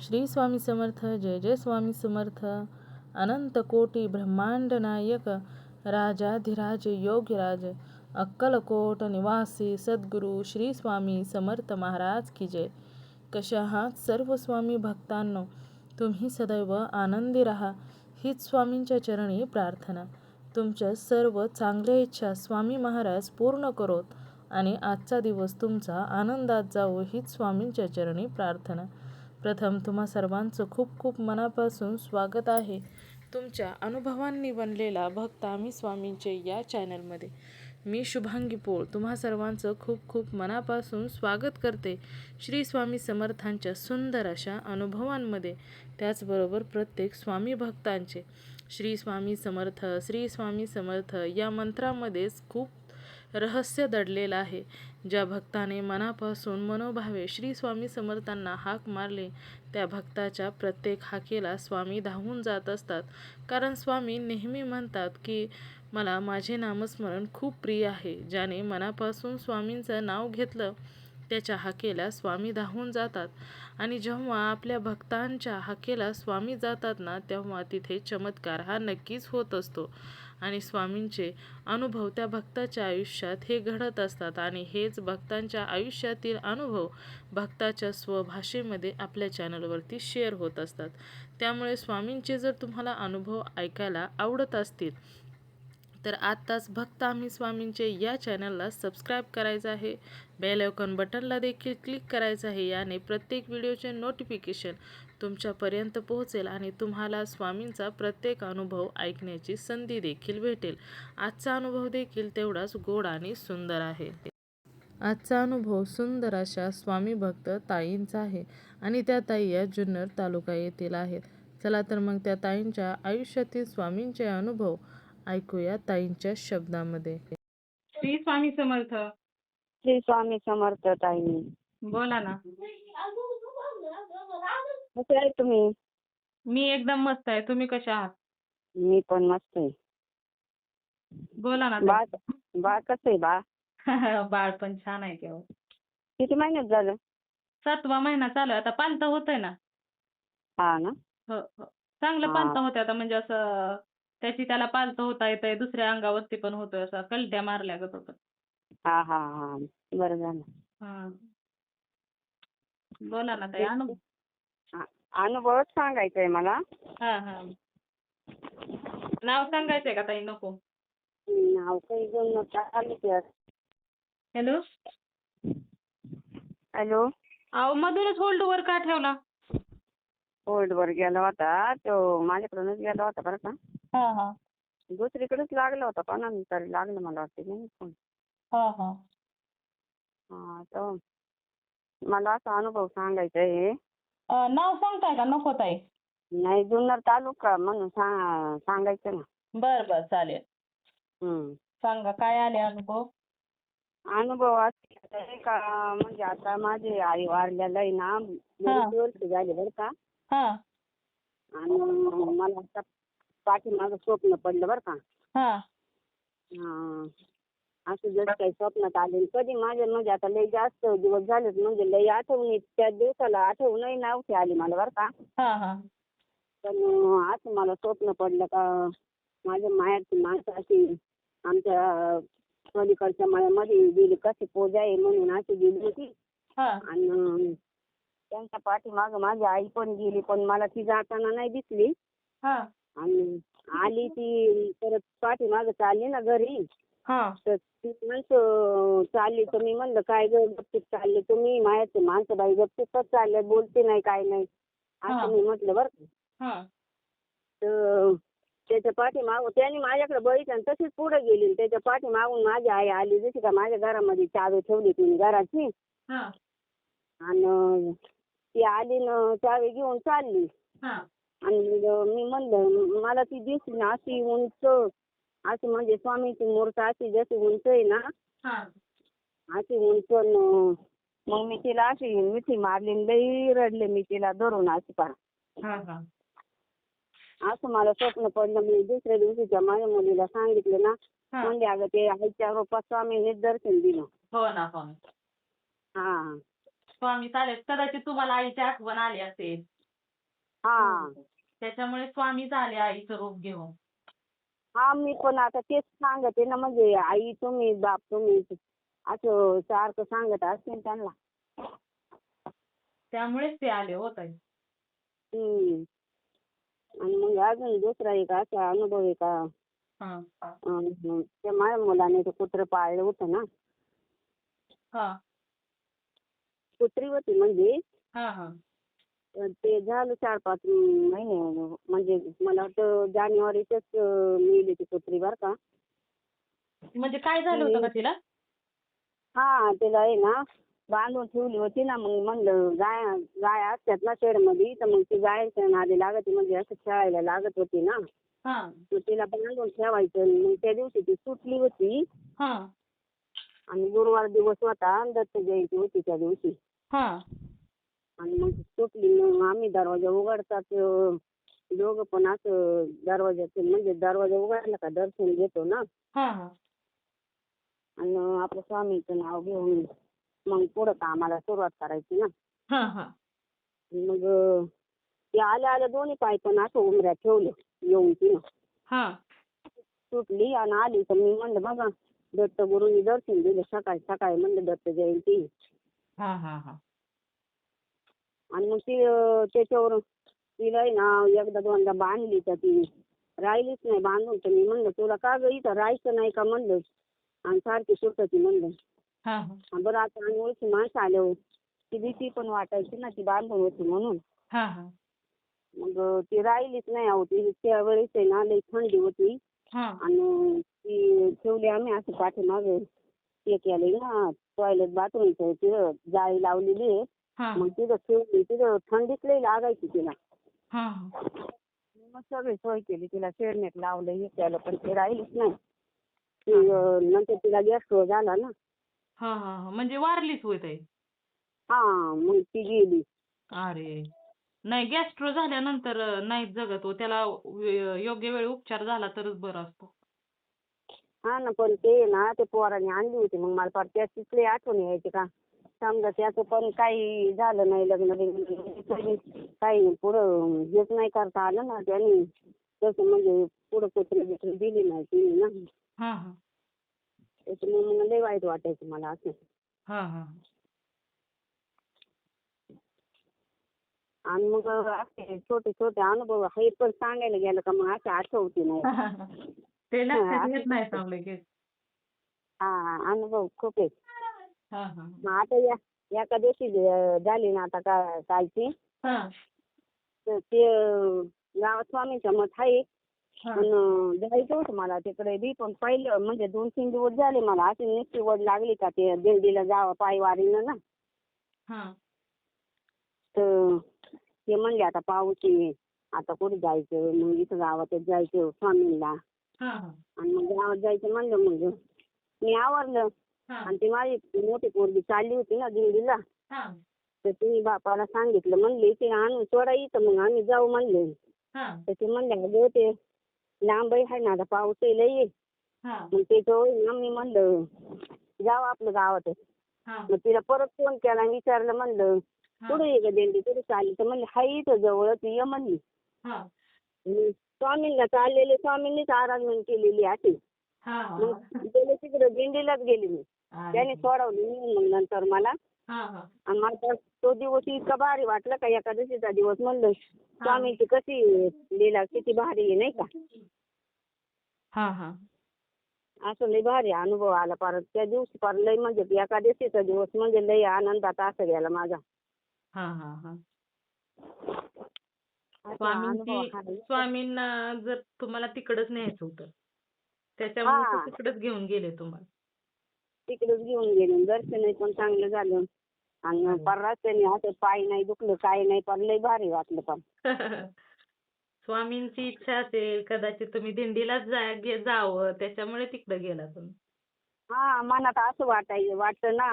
श्री स्वामी समर्थ. जय जय स्वामी समर्थ. अनंत कोटी ब्रह्मांड नायक राजाधिराज योगीराज अक्कलकोट निवासी सद्गुरू श्री स्वामी समर्थ महाराज की जय. कशा आहात सर्व स्वामी भक्तांनो? तुम्ही सदैव आनंदी राहा हीच स्वामींच्या चरणी प्रार्थना. तुमच्या सर्व चांगल्या इच्छा स्वामी महाराज पूर्ण करोत आणि आजचा दिवस तुमचा आनंदात जावो हीच स्वामींच्या चरणी प्रार्थना. प्रथम तुम्हा सर्वांचं खूप खूप मनापासून स्वागत आहे तुमच्या अनुभवांनी बनलेला भक्त आम्ही स्वामींचे या चॅनलमध्ये. मी शुभांगी पोळ तुम्हा सर्वांचं खूप खूप मनापासून स्वागत करते श्री स्वामी समर्थांच्या सुंदर अशा अनुभवांमध्ये. त्याचबरोबर प्रत्येक स्वामी भक्तांचे श्री स्वामी समर्थ श्री स्वामी समर्थ या मंत्रामध्येच खूप रहस्य दडलेलं आहे. ज्या भक्ताने मनापासून मनोभावे श्री स्वामी समर्थांना हाक मारले त्या भक्ताच्या प्रत्येक हाकेला स्वामी धावून जात असतात. कारण स्वामी नेहमी म्हणतात की मला माझे नामस्मरण खूप प्रिय आहे. ज्याने मनापासून स्वामींचं नाव घेतलं त्याच्या हाकेला स्वामी धावून जातात. आणि जेव्हा आपल्या भक्तांच्या हाकेला स्वामी जातात ना तेव्हा तिथे चमत्कार हा नक्कीच होत असतो. आणि स्वामींचे अनुभव त्या भक्ताच्या आयुष्यात हे घडत असतात. आणि हेच भक्तांच्या आयुष्यातील अनुभव भक्ताच्या स्वभाषेमध्ये आपल्या चॅनलवरती शेअर होत असतात. त्यामुळे स्वामींचे जर तुम्हाला अनुभव ऐकायला आवडत असतील तर आत्ताच भक्त आम्ही स्वामींचे या चॅनलला सबस्क्राईब करायचं आहे. बेल आयकॉन बटनला देखील क्लिक करायचं आहे. याने प्रत्येक व्हिडिओचे नोटिफिकेशन तुमच्यापर्यंत पोहोचेल आणि तुम्हाला स्वामींचा प्रत्येक अनुभव ऐकण्याची संधी देखील भेटेल. आजचा अनुभव देखील तेवढाच गोड आणि सुंदर आहे. आजचा अनुभव सुंदर अशा स्वामी भक्त ताईंचा आहे आणि त्या ताई या जुन्नर तालुका येथील आहेत. चला तर मग त्या ताईंच्या आयुष्यातील स्वामींचे अनुभव ऐकूया ताईंच्या शब्दामध्ये. श्री स्वामी समर्थ. श्री स्वामी समर्थ ताई. बोला ना. कसे आहे तुम्ही? मी एकदम मस्त आहे. तुम्ही कशा आहात? मी पण मस्त आहे. बोला ना. बाळ कसं आहे बाळ? बाळ पण छान आहे केव्हा. किती महिन्यात झालं? 7वा महिना चालू आहे. आता पालतं होतंय ना. हा ना. हो हो. चांगलं हा. पालतं होतंय आता म्हणजे असं त्याला पालतं होता येतंय. दुसऱ्या अंगावरती पण होतोय असं कलट्या मारल्यागत होतं. हा हा हा बरं झालं. हा. बोला ना ताई. अनुभवच सांगायचंय मला. हा हा. नाव सांगायचंय का ताई? नको. नाव काही घेऊन हॅलो. हॅलो. अहो मधूनच होल्डवर का ठेवला? होल्डवर गेला होता तो माझ्याकडूनच गेला होता बरं का. हा हा. दुसरीकडेच लागला होता पण नंतर लागलं मला वाटतं नाही फोन. हा हा. हा तर मला असा अनुभव सांगायचा आहे. नाव सांगताय का? नको ताई. नाही जुन्नर तालुका म्हणून सांगायचं ना. बर बर चालेल. हम्म. सांगा काय आले अनुभव? अनुभव असा आहे का म्हणजे आता माझे आई वारलेलं आहे ना बरेच वर्ष झाले बरं का. हा आणि मला आता पाठीमागं स्वप्न पडलं बरं का. हा हा. असं जसं काही स्वप्नात आले कधी माझ्या म्हणजे आता लय जास्त दिवस झालेत म्हणजे लय आठवणी त्या दिवसाला आठवणही नव्हती आली मला बरं का. हा हा. पण असं मला स्वप्न पडलं का माझ्या माहेरची माणसं अशी आमच्या पलीकडच्या मळ्यामध्ये गेली कशी पूजा आहे म्हणून अशी गेली होती. हा आणि त्यांच्या पाठीमागं माझी आई पण गेली पण मला ती जाताना नाही दिसली. हा आणि आली ती परत पाठीमागं चालली ना घरी. हा तर ती माणसं चालली तर मी म्हणलं काय गं गपचूप चालले तुम्ही माहेरचे माणसं बाई गपचूपच चालले बोलते नाही काय नाही असं मी म्हटलं बरं का. हा. तर त्याच्या पाठीमागून त्याने माझ्याकडे बघितलं आणि तशीच पुढे गेली. त्याच्या पाठीमागून माझी आई आली जशी का माझ्या घरामध्ये चावी ठेवली तिने घराची. हा आणि ती आली न चावी घेऊन चालली. हा आणि मी म्हणलं मला ती दिसली ना अशी उंच अशी म्हणजे स्वामीची मूर्ती अशी जशी उंच आहे ना हा. अशी उंच. मग मी तिला अशी मिठी मारली आणि लई रडले मी तिला धरून अशी पार. हा हा. असं मला स्वप्न पडलं. मी दुसऱ्या दिवशीच्या माझ्या मुलीला सांगितलं ना म्हणजे अगं ते आईच्या रूपात स्वामींनीच दर्शन दिलं. हो ना हो. हा. स्वामी चालेल कदाचित तुम्हाला आईची आठवण आली असेल. हा त्याच्यामुळे स्वामीच आले आईचं रूप घेऊन. हा मी पण आता तेच सांगते ना, म्हणजे आई तुम्ही बाप तुम्ही असं सारखं सांगत असते त्यांना. त्यामुळेच ते आले हो ताई. हम्म. आणि मग अजून दुसरा एक असा अनुभव आहे का, हा त्या माझ्या मुलाने ते कुत्रं पाळलं होतं ना. हा कुत्री होती म्हणजे हा हा ते झालं 4-5 महिने, म्हणजे मला वाटतं जानेवारीतच मेली ती कुत्री बरं का. म्हणजे काय झालं होतं का तिला? हा तिला आहे ना बांधून ठेवली होती ना, मग म्हणलं गाय असतात ना शेडमध्ये, तर मग ती गायच्या नादी लागत म्हणजे असं खेळायला लागत होती ना, हा मग तिला बांधून ठेवायचं. मग त्या दिवशी ती सुटली होती हा आणि गुरुवार दिवस होता, दत्त जयंती होती त्या दिवशी. हा आणि मग सुटली, मग आम्ही दरवाजा उघडतात दोघं पण असं दरवाजाचं, म्हणजे दरवाजा उघडला का दर्शन घेतो ना, हा हा आणि आपलं स्वामीचं नाव घेऊन मग पुढं कामाला सुरुवात करायची ना. हा हा मग ते आल्या दोन्ही पाय पण असं उमऱ्यात ठेवले येऊन तिनं. हा सुटली आणि आली तर मी म्हणलं बघा दत्त गुरुनी दर्शन दिलं सकाळी सकाळी, म्हणलं दत्त जयंती. हा हा हा आणि मग ती त्याच्यावर तिला आहे ना एकदा दोनदा बांधली तर ती राहिलीच नाही बांधून. तर मी म्हणलं तुला का गं इथं राहायचं नाही का म्हणलं, आणि सारखी सुटती म्हणलं. हा हा बरं आता अनोळखी माणसं आल्यावर ती भीती पण वाटायची ना, ती बांधून होती म्हणून. हा हा मग ती राहिलीच नाही अहो. ती त्यावेळेस आहे ना लई थंडी होती हा आणि ती ठेवली आम्ही असं पाठीमागे हे केलं ना टॉयलेट बाथरूमचं, तिथं जाळी लावलेली आहे. हा मग तिथं ठेवली, तिथं थंडीच लई लागायची तिला. हा मग सगळी सोय केली तिला, शेडनेट लावलं हे केलं, पण ती राहिलीच नाही. ती नंतर तिला गॅस्ट्रो झाला ना. हा हा म्हणजे वारलीच होय ताई? हा मग ती गेली. अरे नाही, गॅस्ट्रो झाल्यानंतर नाहीच जगत हो, त्याला योग्य वेळी उपचार झाला तरच बरं असतं. हा ना, पण ते ना ते पोराने आणली होती, मग मला फार त्याचीच लई आठवण यायची का. समजा त्याचं पण काही झालं नाही, लग्न बिग्न काही पुढं हेच नाही करता आलं ना त्यांनी, तसं म्हणजे पुढं कुत्री बित्री दिली नाही तिने ना. हा हा त्याच्यामुळे मग लई वाईट वाटायचं मला असं. हा हा आणि मग असे छोटे छोटे अनुभव हे पण सांगायला गेलं का मग असे आठवते नाही. ते लक्षात येत नाही चांगलं की. हा अनुभव खूप आहेत. हा हा मग आता एका दिवशी झाली ना आता कालची, हा तर ते गावात स्वामीचं मठ आहे. हा पण जायचं होतं मला तिकडे बी, पण पहिलं म्हणजे 2-3 दिवस झाले मला अशी नुसती वड लागली का ते दिंडीला जावं पायवारीनं ना. हा तर ते म्हणले आता पाऊस आहे, आता कुठे जायचं, मग इथं गावातच जायचं स्वामींना. हा हा आणि मग गावात जायचं म्हणलं, मग मी आवरलं. हा आणि ती माझी मोठी पोरगी चालली होती ना दिंडीला, हा तर तिने बापाला सांगितलं, म्हणले ते आणून सोडा इथं, मग आम्ही जाऊ म्हणले. हा तर ते म्हणले अगं ते लांबही आहे ना, आता पाऊस लई. हा मग त्याच्यावर मी म्हणलं जाऊ आपलं गावातच. हा मग तिला परत फोन केला आणि विचारलं, म्हणलं कुठे ये गं दिंडी, कुठे चालली, तर म्हणले हाय इथं जवळच ये म्हणली. हा स्वामींना चाललेले, स्वामींनीच आराधना केलेली अशी. हा मग गेले तिकडे दिंडीलाच गेली मी, त्याने सोडवली मी मग नंतर मला. हा हा आणि मला तो दिवस इतका भारी वाटला का, एकादशीचा दिवस म्हणलं स्वामीची कशी लीला किती भारी आहे नाही का. हा हा असं लई भारी अनुभव आला परत त्या दिवशी, पर लई म्हणजे एकादशीचा दिवस म्हणजे लई आनंदात असं गेला माझा. हा हा हा असा अनुभव आहे. स्वामींना जर तुम्हाला तिकडच न्यायचं होतं, त्याच्यामुळे ते तिकडच घेऊन गेले तुम्हाला. तिकडेच घेऊन गेले, दर्शनही पण चांगलं झालं. आणि परत असं पाय नाही दुखलं, काही नाही, पण लई भारी वाटलं पण. स्वामींची इच्छा असेल कदाचित तुम्ही दिंडीलाच जावं, त्याच्यामुळे तिकडे गेला तुम्ही. हा मनात असं वाटतं ना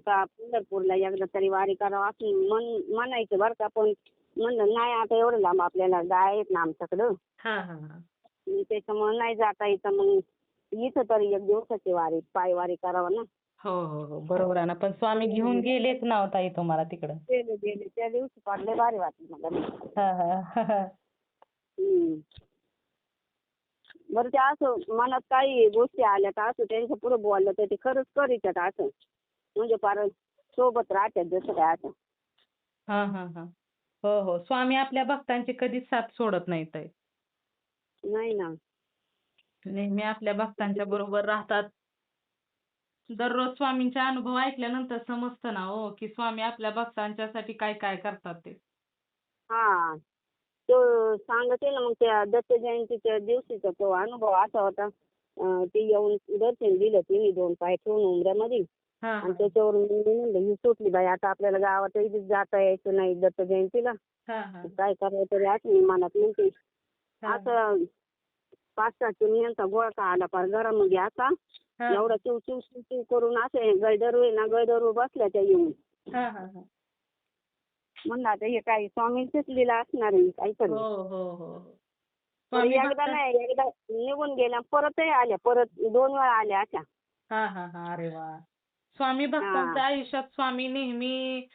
का पंढरपूरला एकदा तरी वारी करावं असं म्हणायचं बरं का. पण म्हणलं नाही आता एवढं लांब आपल्याला जायचं ना आमच्याकडं, हा हा हा त्याच्यामुळे नाही जाता येतं. मग इथं तरी एक दिवसाची वारी पायवारी करावं ना. हो हो हो बरोबर आहे ना. पण स्वामी घेऊन गेलेच ना हो ताई तुम्हाला तिकडं. गेले गेले त्या दिवशी फार लय भारी वाटलं मला. हा हा हम्म. बरं ते असं मनात काही गोष्टी आल्या का असं त्यांच्या पुढे बोललं तर ते खरंच करीतात असं. म्हणजे फार सोबत राहतात जसं काय असं. हा हा हा हो हो स्वामी आपल्या भक्तांची कधीच साथ सोडत नाहीत ताई. नाही ना. नेहमी आपल्या भक्तांच्या बरोबर राहतात. दररोज स्वामींचे अनुभव ऐकल्यानंतर समजतं ना हो की स्वामी आपल्या भक्तांच्यासाठी काय काय करतात ते. हा. तो सांगते ना मग त्या दत्त जयंतीच्या दिवशीचा तो अनुभव असा होता. ते येऊन दर्शन दिलं तिने 2 पाय ठेवून उंबऱ्यामध्ये. हा आणि त्याच्यावरून मी म्हणलं ही सुटली बाई आता आपल्याला गावातही जाता यायचं नाही दत्त जयंतीला. हा हा काय करायचं तरी आठवणी मनात म्हणते. हा असं 5-6 चिमण्यांचा गोळका आला पार घरामध्ये असा. हा एवढा चिव चिव चिव चिव करून असे गैदरू आहे ना गैदरू बसल्या त्या येऊन. हा हा हा म्हणलं आता हे काय स्वामींचीच लीला असणार आहे काहीतरी. हो हो हो हो. तर स्वामी एकदा भक्त नाही एकदा निघून गेल्या परतही आल्या परत 2 वेळा आल्या अशा. हा हा हा अरे वा. स्वामी हा. भक्तांच्या आयुष्यात स्वामी नेहमी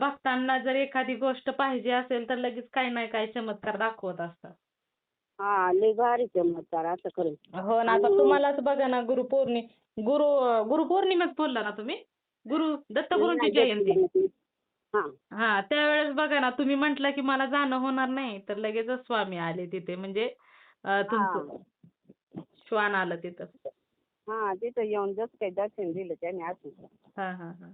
भक्तांना जर एखादी गोष्ट पाहिजे असेल तर लगेच काही नाही काही चमत्कार दाखवत असतात. हा लय भारी चमत्कार असं खरं. हो ना आता आणि तुम्हालाच बघा ना गुरुपौर्णिमाच बोलला ना तुम्ही दत्तगुरूंची नाही जयंती. दत्त हा. हा त्यावेळेस बघा ना तुम्ही म्हटलं की मला जाणं होणार नाही तर लगेचच स्वामी आले तिथे म्हणजे तुमचं हा. श्वान आलं तिथं. हा तिथं येऊन जसं काही दर्शन दिलं त्याने असं. हा हा हा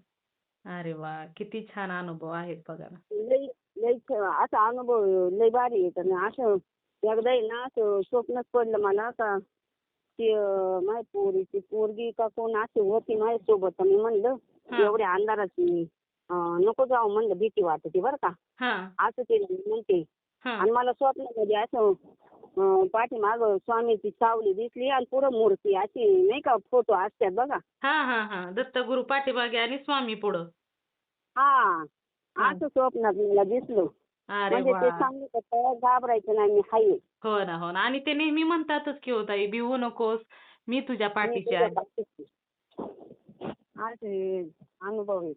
अरे वा किती छान अनुभव आहेत बघा ना. लई लई असा अनुभव लय भारी येत आणि असं एकदा आहे ना असं स्वप्नच पडलं मला का ती माझ्या पोरीची पोरगी का कोण अशी होती माझ्यासोबत. मी म्हणलं हा एवढ्या अंधाराची नको जाऊ म्हणलं भीती वाटते बरं का. हा असं ते म्हणते. हा आणि मला स्वप्नामध्ये असं पाठीमागं स्वामीची सावली दिसली आणि पुढं मूर्ती अशी नाही का फोटो असतात बघा. हा हा हा दत्तगुरू पाठीमागे आणि स्वामी पुढं. हा. हा. असं स्वप्नात मला दिसलं. अरे म्हणजे वा. ते सांगत होतं घाबरायचं नाही मी हाय. हो ना हो ना आणि ते नेहमी म्हणतातच की हो ताई भिवू नकोस मी तुझ्या मी पाठीशी तुझ्या आहे. पाठीशी. असे अनुभव आहेत.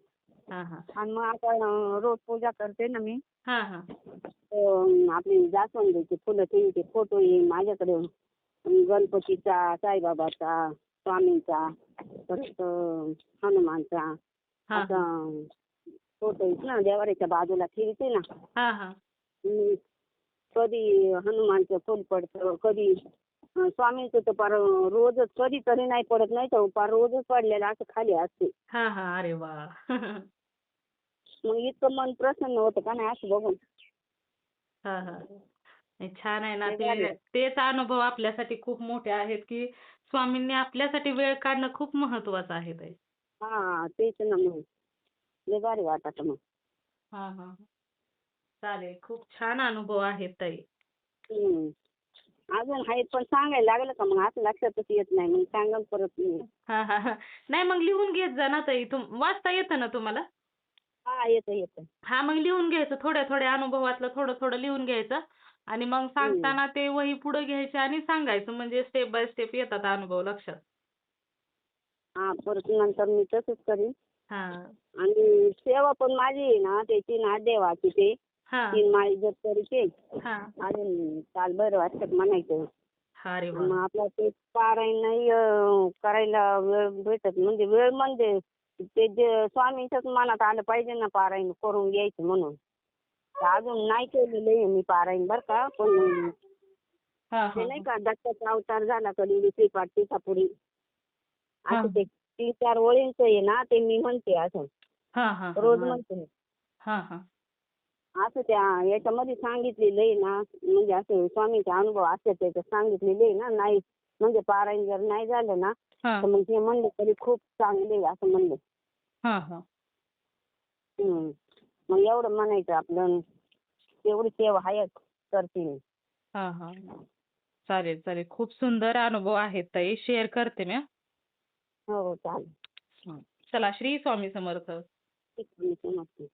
हा हा आणि मग आता रोज पूजा करते ना मी. हा हा आपली जास्वंदीची फुलं ते फोटो येईल माझ्याकडे. गणपतीचा, साईबाबाचा, स्वामींचा, परत हनुमानचा हा असा फोटो आहेत ना देवाऱ्याच्या बाजूला ठेवते ना. हा हा कधी हनुमानचं फुल पडतं कधी स्वामींचं तर पार रोजच कधीतरी नाही पडत नाही तर पार रोजच पडलेलं असं खाली असते. हा हा अरे वा. मग इतकं मन प्रसन्न होतं का नाही असं बघून. हा हा नाही, छान आहे ना लय भारी ते वाटतं. तेच अनुभव आपल्यासाठी खूप मोठे आहेत की स्वामींनी आपल्यासाठी वेळ काढणं खूप महत्वाचं आहे ताई. हा तेच ना मग लय भारी वाटतं मग. हा हा चालेल खूप छान अनुभव आहेत ताई. हम्म. अजून आहेत पण सांगायला लागलं का मग असं लक्षातच येत नाही मग सांगा परत मी. हा हा हा नाही मग लिहून घेत जा ना ताई वाचता येतं ना तुम्हाला. हा येतं येतं. हा मग लिहून घ्यायचं थोड्या थोड्या अनुभवातलं थोडं थोडं लिहून घ्यायचं आणि मग सांगताना ते वही पुढे घ्यायचे आणि सांगायचं म्हणजे स्टेप बाय स्टेप येतात अनुभव लक्षात. हा परत नंतर मी तसंच करीन. हा आणि सेवा पण माझी आहे ना ते 3 देवाची ते हा 3 माळी जत्तरीचे हा अजून काल भैरव असतात म्हणायचं. अरे वा. मग आपलं ते पारायण नाही करायला वेळ भेटत म्हणजे वेळ म्हणजे ते जे स्वामींच्याच मनात आलं पाहिजे ना पारायण करून घ्यायचं म्हणून. तर अजून नाही केलेलं आहे मी पारायण बरं का पण हा ते हा नाही का दत्ताचा अवतार झाला कधी श्रीपाद तीर्थपुरी हा असं ते 3-4 ओळींचं आहे ना ते मी म्हणते असं हा हा रोज म्हणते. हा हा असं त्या याच्यामध्ये सांगितलेलं आहे ना म्हणजे असं स्वामीचे अनुभव असतात त्याच्यात सांगितलेलं आहे ना नाही म्हणजे पारायण जर नाही झालं ना हा तर मग ते म्हणलं तरी खूप चांगले आहे असं म्हणलं. हा हा मग एवढं म्हणायचं आपलं तेवढी सेवा आहे करते मी. हा हा चालेल चालेल खूप सुंदर अनुभव आहेत ताई शेअर करते मी. हो चालेल. चला श्री स्वामी समर्थ. ठीक आहे.